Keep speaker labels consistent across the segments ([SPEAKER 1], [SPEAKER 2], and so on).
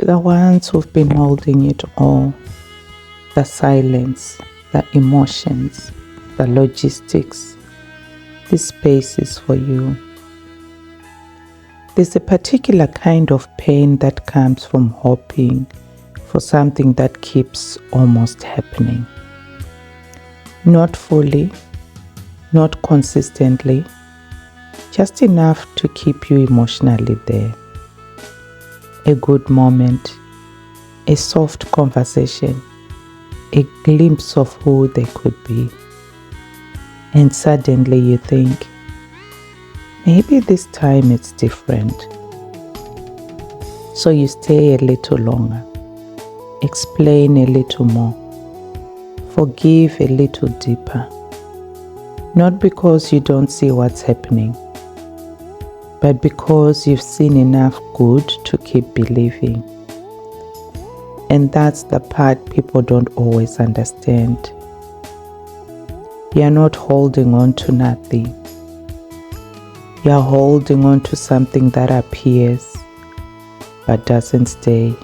[SPEAKER 1] to the ones who've been holding it all, the silence, the emotions, the logistics, this space is for you. There's a particular kind of pain that comes from hoping for something that keeps almost happening. Not fully, not consistently, just enough to keep you emotionally there. A good moment, a soft conversation, a glimpse of who they could be. And suddenly you think, maybe this time it's different. So you stay a little longer, explain a little more, forgive a little deeper. Not because you don't see what's happening, but because you've seen enough good to keep believing. And that's the part people don't always understand. You're not holding on to nothing. You're holding on to something that appears but doesn't stay.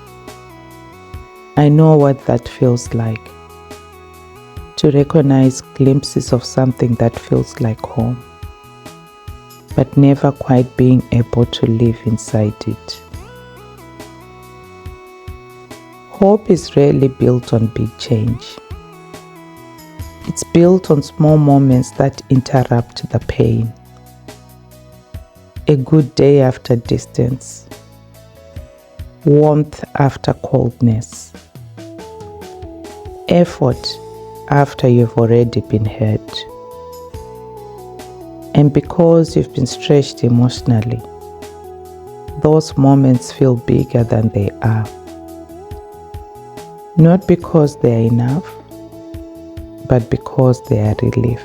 [SPEAKER 1] I know what that feels like. To recognize glimpses of something that feels like home, but never quite being able to live inside it. Hope is rarely built on big change. It's built on small moments that interrupt the pain. A good day after distance, warmth after coldness, effort after you've already been hurt. And because you've been stretched emotionally, those moments feel bigger than they are. Not because they are enough, but because they are relief.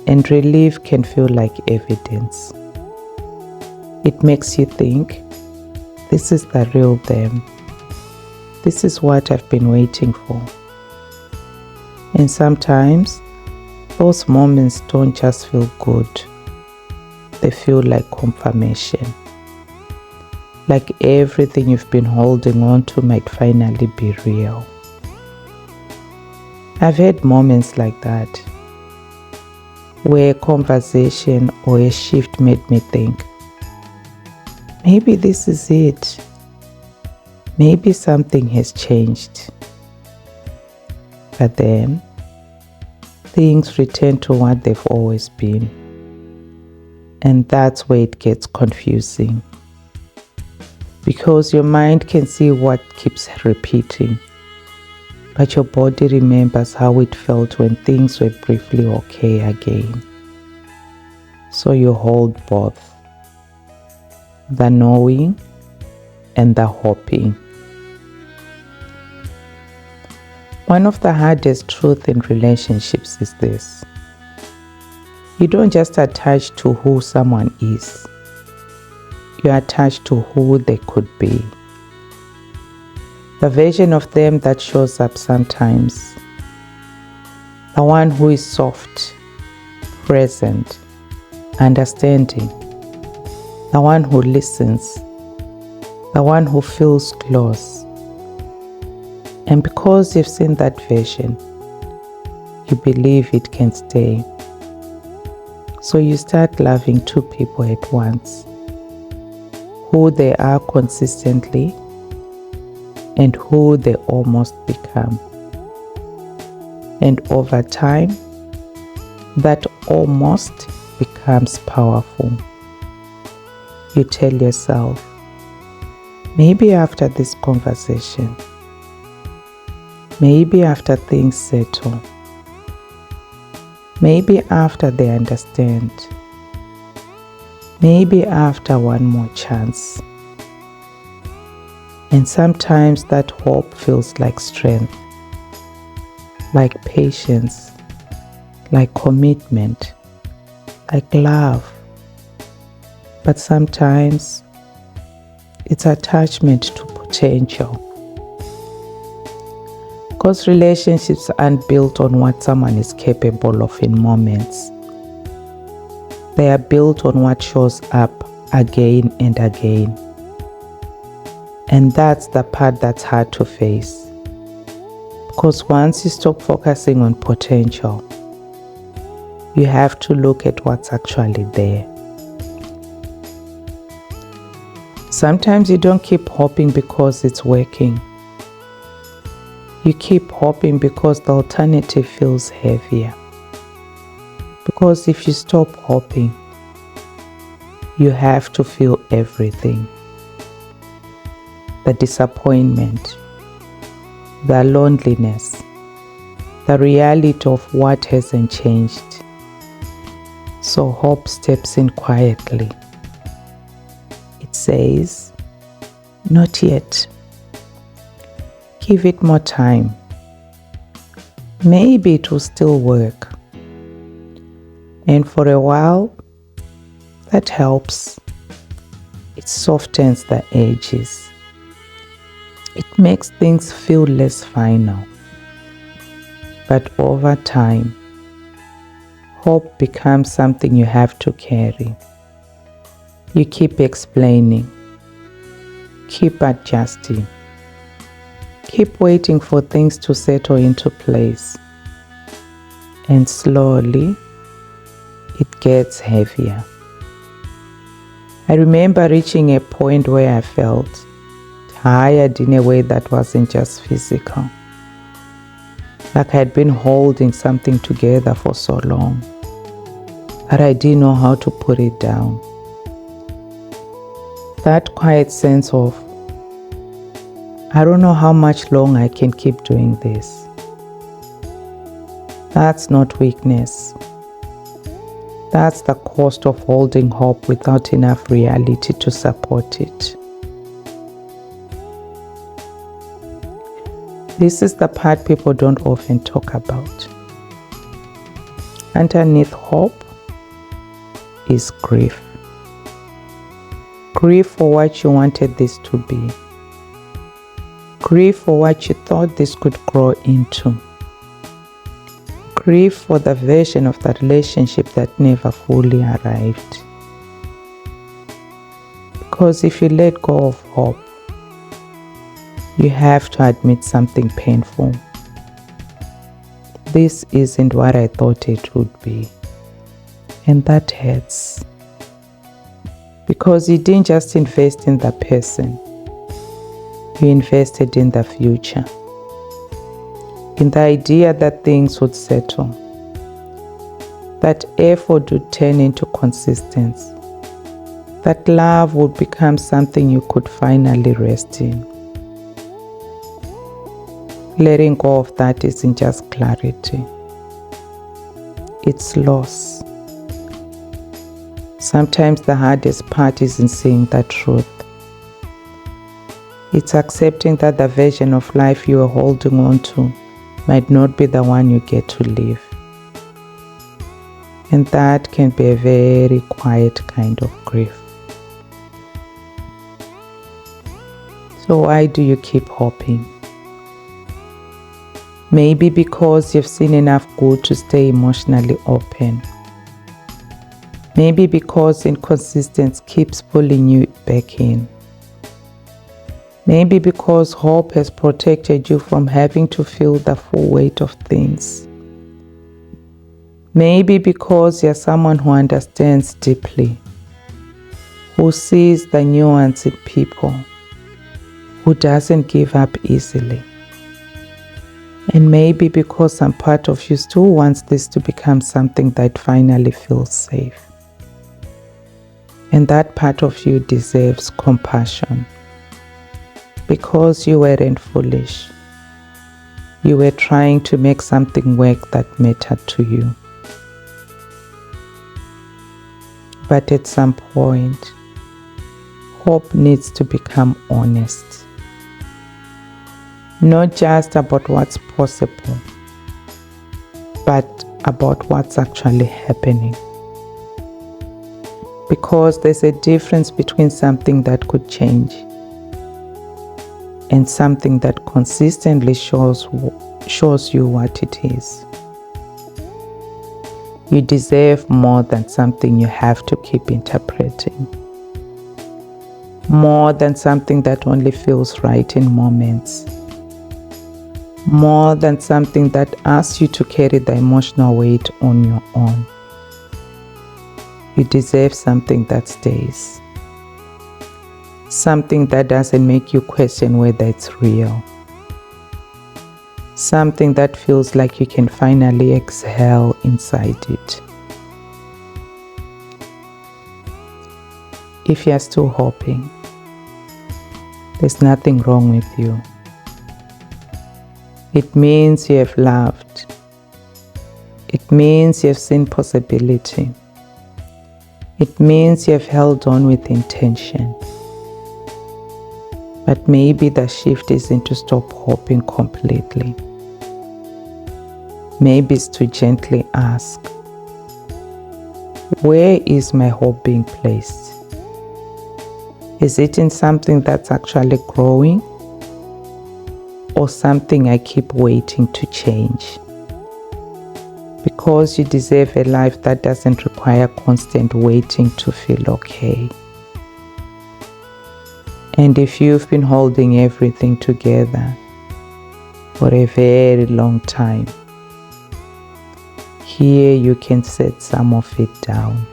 [SPEAKER 1] And relief can feel like evidence. It makes you think, this is the real them. This is what I've been waiting for. And sometimes, those moments don't just feel good. They feel like confirmation. Like everything you've been holding on to might finally be real. I've had moments like that, where a conversation or a shift made me think, maybe this is it. Maybe something has changed. But then, things return to what they've always been. And that's where it gets confusing. Because your mind can see what keeps repeating, but your body remembers how it felt when things were briefly okay again. So you hold both, the knowing and the hoping. One of the hardest truths in relationships is this. You don't just attach to who someone is. You are attached to who they could be. The version of them that shows up sometimes. The one who is soft, present, understanding. The one who listens. The one who feels close. And because you've seen that version, you believe it can stay. So you start loving two people at once. Who they are consistently and who they almost become. And over time, that almost becomes powerful. You tell yourself, maybe after this conversation, maybe after things settle, maybe after they understand, maybe after one more chance. And sometimes that hope feels like strength, like patience, like commitment, like love. But sometimes it's attachment to potential. Because relationships aren't built on what someone is capable of in moments. They are built on what shows up again and again. And that's the part that's hard to face. Because once you stop focusing on potential, you have to look at what's actually there. Sometimes you don't keep hoping because it's working. You keep hoping because the alternative feels heavier. Because if you stop hoping, you have to feel everything. The disappointment, the loneliness, the reality of what hasn't changed. So hope steps in quietly. It says, not yet. Give it more time. Maybe it will still work. And for a while, that helps. It softens the edges. It makes things feel less final. But over time, hope becomes something you have to carry. You keep explaining, keep adjusting, keep waiting for things to settle into place. And slowly, it gets heavier. I remember reaching a point where I felt tired in a way that wasn't just physical. Like I had been holding something together for so long that I didn't know how to put it down. That quiet sense of, I don't know how much longer I can keep doing this. That's not weakness. That's the cost of holding hope without enough reality to support it. This is the part people don't often talk about. Underneath hope is grief. Grief for what you wanted this to be. Grief for what you thought this could grow into. Grief for the version of the relationship that never fully arrived. Because if you let go of hope, you have to admit something painful. This isn't what I thought it would be. And that hurts. Because you didn't just invest in the person, you invested in the future. In the idea that things would settle. That effort would turn into consistency. That love would become something you could finally rest in. Letting go of that isn't just clarity. It's loss. Sometimes the hardest part isn't seeing the truth. It's accepting that the version of life you are holding on to might not be the one you get to live. And that can be a very quiet kind of grief. So why do you keep hoping? Maybe because you've seen enough good to stay emotionally open. Maybe because inconsistency keeps pulling you back in. Maybe because hope has protected you from having to feel the full weight of things. Maybe because you're someone who understands deeply, who sees the nuance in people, who doesn't give up easily. And maybe because some part of you still wants this to become something that finally feels safe. And that part of you deserves compassion. Because you weren't foolish. You were trying to make something work that mattered to you. But at some point, hope needs to become honest. Not just about what's possible, but about what's actually happening. Because there's a difference between something that could change and something that consistently shows you what it is. You deserve more than something you have to keep interpreting. more than something that only feels right in moments, more than something that asks you to carry the emotional weight on your own. You deserve something that stays, something that doesn't make you question whether it's real, something that feels like you can finally exhale inside it. If you're still hoping, there's nothing wrong with you. It means you have loved. It means you have seen possibility. It means you have held on with intention. But maybe the shift isn't to stop hoping completely. Maybe it's to gently ask, where is my hope being placed? Is it in something that's actually growing, or something I keep waiting to change? Because you deserve a life that doesn't require constant waiting to feel okay. And if you've been holding everything together for a very long time, here you can set some of it down.